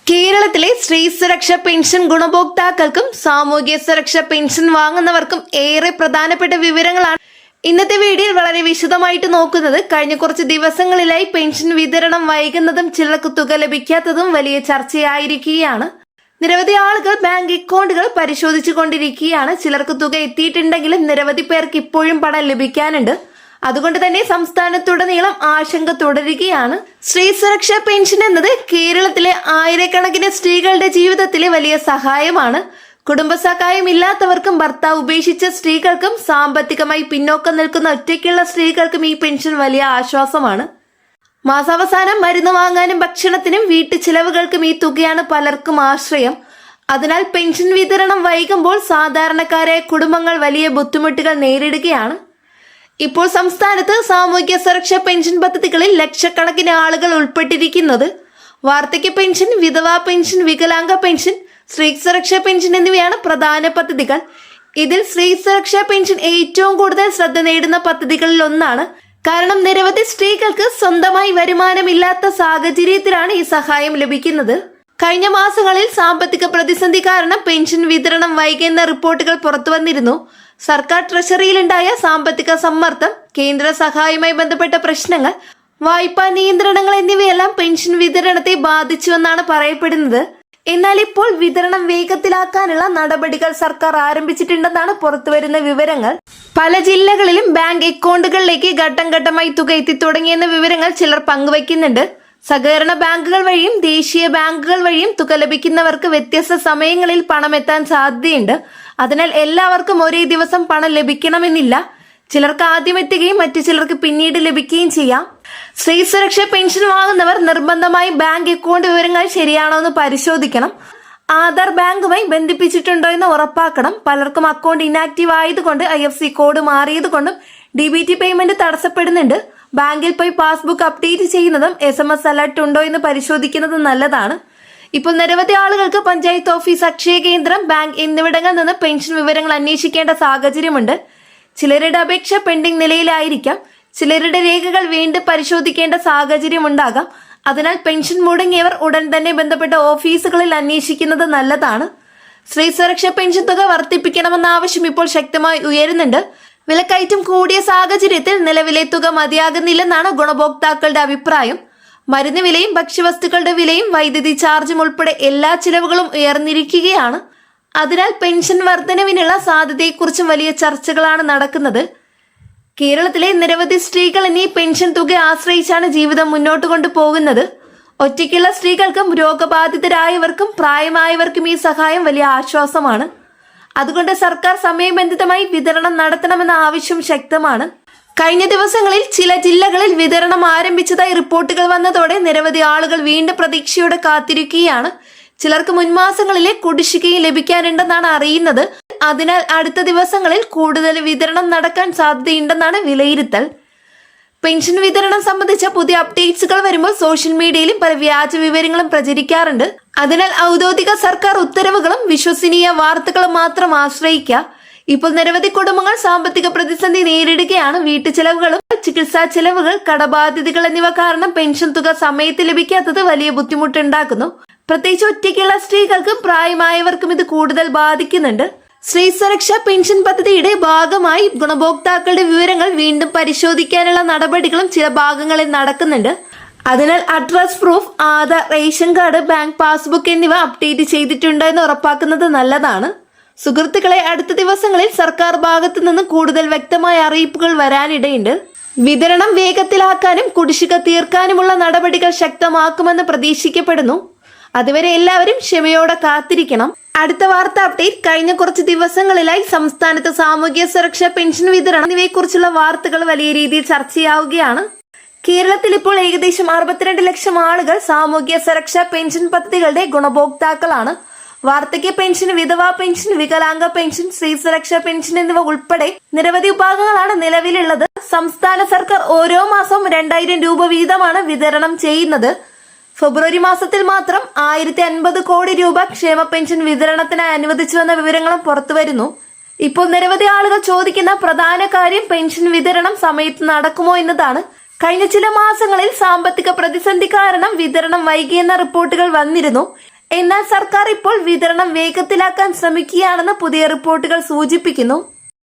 കേരളത്തിലെ സ്ത്രീ സുരക്ഷ പെൻഷൻ ഗുണഭോക്താക്കൾക്കും സാമൂഹ്യ സുരക്ഷ പെൻഷൻ വാങ്ങുന്നവർക്കും ഏറെ പ്രധാനപ്പെട്ട വിവരങ്ങളാണ് ഇന്നത്തെ വീഡിയോയിൽ വളരെ വിശദമായിട്ട് നോക്കുന്നത്. കഴിഞ്ഞ കുറച്ച് ദിവസങ്ങളിലായി പെൻഷൻ വിതരണം വൈകുന്നതും ചിലർക്ക് തുക ലഭിക്കാത്തതും വലിയ ചർച്ചയായിരിക്കുകയാണ്. നിരവധി ആളുകൾ ബാങ്ക് അക്കൗണ്ടുകൾ പരിശോധിച്ചു കൊണ്ടിരിക്കുകയാണ്. ചിലർക്ക് തുക എത്തിയിട്ടുണ്ടെങ്കിലും നിരവധി പേർക്ക് ഇപ്പോഴും പണം ലഭിക്കാനുണ്ട്. അതുകൊണ്ട് തന്നെ സംസ്ഥാനത്തുടനീളം ആശങ്ക തുടരുകയാണ്. സ്ത്രീ സുരക്ഷാ പെൻഷൻ എന്നത് കേരളത്തിലെ ആയിരക്കണക്കിന് സ്ത്രീകളുടെ ജീവിതത്തിലെ വലിയ സഹായമാണ്. കുടുംബസഹായം ഇല്ലാത്തവർക്കും ഭർത്താവ് ഉപേക്ഷിച്ച സ്ത്രീകൾക്കും സാമ്പത്തികമായി പിന്നോക്കം നിൽക്കുന്ന ഒറ്റയ്ക്കുള്ള സ്ത്രീകൾക്കും ഈ പെൻഷൻ വലിയ ആശ്വാസമാണ്. മാസാവസാനം മരുന്ന് വാങ്ങാനും ഭക്ഷണത്തിനും വീട്ടു ചിലവുകൾക്കും ഈ തുകയാണ് പലർക്കും ആശ്രയം. അതിനാൽ പെൻഷൻ വിതരണം വൈകുമ്പോൾ സാധാരണക്കാരായ കുടുംബങ്ങൾ വലിയ ബുദ്ധിമുട്ടുകൾ നേരിടുകയാണ്. ഇപ്പോൾ സംസ്ഥാനത്ത് സാമൂഹ്യ സുരക്ഷാ പെൻഷൻ പദ്ധതികളിൽ ലക്ഷക്കണക്കിന് ആളുകൾ ഉൾപ്പെട്ടിരിക്കുന്നത്. വാർദ്ധക്യ പെൻഷൻ, വിധവാ പെൻഷൻ, വികലാംഗ പെൻഷൻ, സ്ത്രീ സുരക്ഷാ പെൻഷൻ എന്നിവയാണ് പ്രധാന പദ്ധതികൾ. ഇതിൽ സ്ത്രീ സുരക്ഷാ പെൻഷൻ ഏറ്റവും കൂടുതൽ ശ്രദ്ധ നേടുന്ന പദ്ധതികളിൽ ഒന്നാണ്. കാരണം നിരവധി സ്ത്രീകൾക്ക് സ്വന്തമായി വരുമാനമില്ലാത്ത സാഹചര്യത്തിലാണ് ഈ സഹായം ലഭിക്കുന്നത്. കഴിഞ്ഞ മാസങ്ങളിൽ സാമ്പത്തിക പ്രതിസന്ധി കാരണം പെൻഷൻ വിതരണം വൈകുന്ന റിപ്പോർട്ടുകൾ പുറത്തു വന്നിരുന്നു. സർക്കാർ ട്രഷറിയിലുണ്ടായ സാമ്പത്തിക സമ്മർദ്ദം, കേന്ദ്ര സഹായവുമായി ബന്ധപ്പെട്ട പ്രശ്നങ്ങൾ, വായ്പാ നിയന്ത്രണങ്ങൾ എന്നിവയെല്ലാം പെൻഷൻ വിതരണത്തെ ബാധിച്ചുവെന്നാണ് പറയപ്പെടുന്നത്. എന്നാൽ ഇപ്പോൾ വിതരണം വേഗത്തിലാക്കാനുള്ള നടപടികൾ സർക്കാർ ആരംഭിച്ചിട്ടുണ്ടെന്നാണ് പുറത്തുവരുന്ന വിവരങ്ങൾ. പല ജില്ലകളിലും ബാങ്ക് അക്കൗണ്ടുകളിലേക്ക് ഘട്ടം ഘട്ടമായി തുക എത്തിത്തുടങ്ങിയെന്ന വിവരങ്ങൾ ചിലർ പങ്കുവയ്ക്കുന്നുണ്ട്. സഹകരണ ബാങ്കുകൾ വഴിയും ദേശീയ ബാങ്കുകൾ വഴിയും തുക ലഭിക്കുന്നവർക്ക് വ്യത്യസ്ത സമയങ്ങളിൽ പണം എത്താൻ സാധ്യതയുണ്ട്. അതിനാൽ എല്ലാവർക്കും ഒരേ ദിവസം പണം ലഭിക്കണമെന്നില്ല. ചിലർക്ക് ആദ്യം എത്തുകയും മറ്റു ചിലർക്ക് പിന്നീട് ലഭിക്കുകയും ചെയ്യാം. സ്ത്രീ സുരക്ഷാ പെൻഷൻ വാങ്ങുന്നവർ നിർബന്ധമായും ബാങ്ക് അക്കൗണ്ട് വിവരങ്ങൾ ശരിയാണോ എന്ന് പരിശോധിക്കണം. ആധാർ ബാങ്കുമായി ബന്ധിപ്പിച്ചിട്ടുണ്ടോ എന്ന് ഉറപ്പാക്കണം. പലർക്കും അക്കൗണ്ട് ഇനാക്റ്റീവ് ആയതുകൊണ്ട് IFSC കോഡ് മാറിയതുകൊണ്ടും DBT പേയ്മെന്റ് തടസ്സപ്പെടുന്നുണ്ട്. ബാങ്കിൽ പോയി പാസ്ബുക്ക് അപ്ഡേറ്റ് ചെയ്യുന്നതും SMS അലർട്ട് ഉണ്ടോ എന്ന് പരിശോധിക്കുന്നതും നല്ലതാണ്. ഇപ്പോൾ നിരവധി ആളുകൾക്ക് പഞ്ചായത്ത് ഓഫീസ്, അക്ഷയ കേന്ദ്രം, ബാങ്ക് എന്നിവിടങ്ങളിൽ നിന്ന് പെൻഷൻ വിവരങ്ങൾ അന്വേഷിക്കേണ്ട സാഹചര്യമുണ്ട്. ചിലരുടെ അപേക്ഷ പെൻഡിംഗ് നിലയിലായിരിക്കാം. ചിലരുടെ രേഖകൾ വീണ്ടും പരിശോധിക്കേണ്ട സാഹചര്യം ഉണ്ടാകാം. അതിനാൽ പെൻഷൻ മുടങ്ങിയവർ ഉടൻ തന്നെ ബന്ധപ്പെട്ട ഓഫീസുകളിൽ അന്വേഷിക്കുന്നത് നല്ലതാണ്. സ്ത്രീ സുരക്ഷാ പെൻഷൻ തുക വർദ്ധിപ്പിക്കണമെന്ന ആവശ്യം ഇപ്പോൾ ശക്തമായി ഉയരുന്നുണ്ട്. വിലക്കയറ്റം കൂടിയ സാഹചര്യത്തിൽ നിലവിലെ തുക മതിയാകുന്നില്ലെന്നാണ് ഗുണഭോക്താക്കളുടെ അഭിപ്രായം. മരുന്ന് വിലയും ഭക്ഷ്യവസ്തുക്കളുടെ വിലയും വൈദ്യുതി ചാർജും ഉൾപ്പെടെ എല്ലാ ചിലവുകളും ഉയർന്നിരിക്കുകയാണ്. അതിനാൽ പെൻഷൻ വർധനവിനുള്ള സാധ്യതയെക്കുറിച്ചും വലിയ ചർച്ചകളാണ് നടക്കുന്നത്. കേരളത്തിലെ നിരവധി സ്ത്രീകൾ ഇനി പെൻഷൻ തുക ആശ്രയിച്ചാണ് ജീവിതം മുന്നോട്ട് കൊണ്ടുപോകുന്നത്. ഒറ്റയ്ക്കുള്ള സ്ത്രീകൾക്കും രോഗബാധിതരായവർക്കും പ്രായമായവർക്കും ഈ സഹായം വലിയ ആശ്വാസമാണ്. അതുകൊണ്ട് സർക്കാർ സമയബന്ധിതമായി വിതരണം നടത്തണമെന്ന ആവശ്യം ശക്തമാണ്. കഴിഞ്ഞ ദിവസങ്ങളിൽ ചില ജില്ലകളിൽ വിതരണം ആരംഭിച്ചതായി റിപ്പോർട്ടുകൾ വന്നതോടെ നിരവധി ആളുകൾ വീണ്ടും പ്രതീക്ഷയോടെ കാത്തിരിക്കുകയാണ്. ചിലർക്ക് മുൻമാസങ്ങളിലെ കുടിശ്ശികയും ലഭിക്കാനുണ്ടെന്നാണ് അറിയുന്നത്. അതിനാൽ അടുത്ത ദിവസങ്ങളിൽ കൂടുതൽ വിതരണം നടക്കാൻ സാധ്യതയുണ്ടെന്നാണ് വിലയിരുത്തൽ. പെൻഷൻ വിതരണം സംബന്ധിച്ച പുതിയ അപ്ഡേറ്റ്സുകൾ വരുമ്പോൾ സോഷ്യൽ മീഡിയയിലും പല വ്യാജ വിവരങ്ങളും പ്രചരിക്കാറുണ്ട്. അതിനാൽ ഔദ്യോഗിക സർക്കാർ ഉത്തരവുകളും വിശ്വസനീയ വാർത്തകളും മാത്രം ആശ്രയിക്കുക. ഇപ്പോൾ നിരവധി കുടുംബങ്ങൾ സാമ്പത്തിക പ്രതിസന്ധി നേരിടുകയാണ്. വീട്ടു ചെലവുകളും ചികിത്സാ ചെലവുകൾ, കടബാധ്യതകൾ എന്നിവ കാരണം പെൻഷൻ തുക സമയത്ത് ലഭിക്കാത്തത് വലിയ ബുദ്ധിമുട്ടുണ്ടാക്കുന്നു. പ്രത്യേകിച്ച് ഒറ്റയ്ക്കുള്ള സ്ത്രീകൾക്കും പ്രായമായവർക്കും ഇത് കൂടുതൽ ബാധിക്കുന്നുണ്ട്. സ്ത്രീ സുരക്ഷാ പെൻഷൻ പദ്ധതിയുടെ ഭാഗമായി ഗുണഭോക്താക്കളുടെ വിവരങ്ങൾ വീണ്ടും പരിശോധിക്കാനുള്ള നടപടികളും ചില ഭാഗങ്ങളിൽ നടക്കുന്നുണ്ട്. അതിനാൽ address proof, Aadhaar, ration card, bank passbook എന്നിവ അപ്ഡേറ്റ് ചെയ്തിട്ടുണ്ടോ എന്ന് ഉറപ്പാക്കുന്നത് നല്ലതാണ്. സുഹൃത്തുക്കളെ, അടുത്ത ദിവസങ്ങളിൽ സർക്കാർ ഭാഗത്തു നിന്ന് കൂടുതൽ വ്യക്തമായ അറിയിപ്പുകൾ വരാനിടയുണ്ട്. വിതരണം വേഗത്തിലാക്കാനും കുടിശ്ശിക തീർക്കാനുമുള്ള നടപടികൾ ശക്തമാക്കുമെന്ന് പ്രതീക്ഷിക്കപ്പെടുന്നു. അതുവരെ എല്ലാവരും ക്ഷമയോടെ കാത്തിരിക്കണം. അടുത്ത വാർത്ത അപ്ഡേറ്റ്. കഴിഞ്ഞ കുറച്ച് ദിവസങ്ങളിലായി സംസ്ഥാനത്ത് സാമൂഹ്യ സുരക്ഷാ പെൻഷൻ വിതരണം എന്നിവയെക്കുറിച്ചുള്ള വാർത്തകൾ വലിയ രീതിയിൽ ചർച്ചയാവുകയാണ്. കേരളത്തിൽ ഇപ്പോൾ ഏകദേശം 62 ലക്ഷം ആളുകൾ സാമൂഹ്യ സുരക്ഷാ പെൻഷൻ പദ്ധതികളുടെ ഗുണഭോക്താക്കളാണ്. വാർദ്ധക്യ പെൻഷൻ, വിധവാ പെൻഷൻ, വികലാംഗ പെൻഷൻ, സ്ത്രീ സുരക്ഷാ പെൻഷൻ എന്നിവ ഉൾപ്പെടെ നിരവധി വിഭാഗങ്ങളാണ് നിലവിലുള്ളത്. സംസ്ഥാന സർക്കാർ ഓരോ മാസവും 2000 രൂപ വീതമാണ് വിതരണം ചെയ്യുന്നത്. ഫെബ്രുവരി മാസത്തിൽ മാത്രം 1050 കോടി രൂപ ക്ഷേമ പെൻഷൻ വിതരണത്തിനായി അനുവദിച്ചുവെന്ന വിവരങ്ങളും പുറത്തുവരുന്നു. ഇപ്പോൾ നിരവധി ആളുകൾ ചോദിക്കുന്ന പ്രധാന കാര്യം പെൻഷൻ വിതരണം സമയത്ത് നടക്കുമോ എന്നതാണ്. കഴിഞ്ഞ ചില മാസങ്ങളിൽ സാമ്പത്തിക പ്രതിസന്ധി കാരണം വിതരണം വൈകിയെന്ന റിപ്പോർട്ടുകൾ വന്നിരുന്നു. എന്നാൽ സർക്കാർ ഇപ്പോൾ വിതരണം വേഗത്തിലാക്കാൻ ശ്രമിക്കുകയാണെന്ന് പുതിയ റിപ്പോർട്ടുകൾ സൂചിപ്പിക്കുന്നു.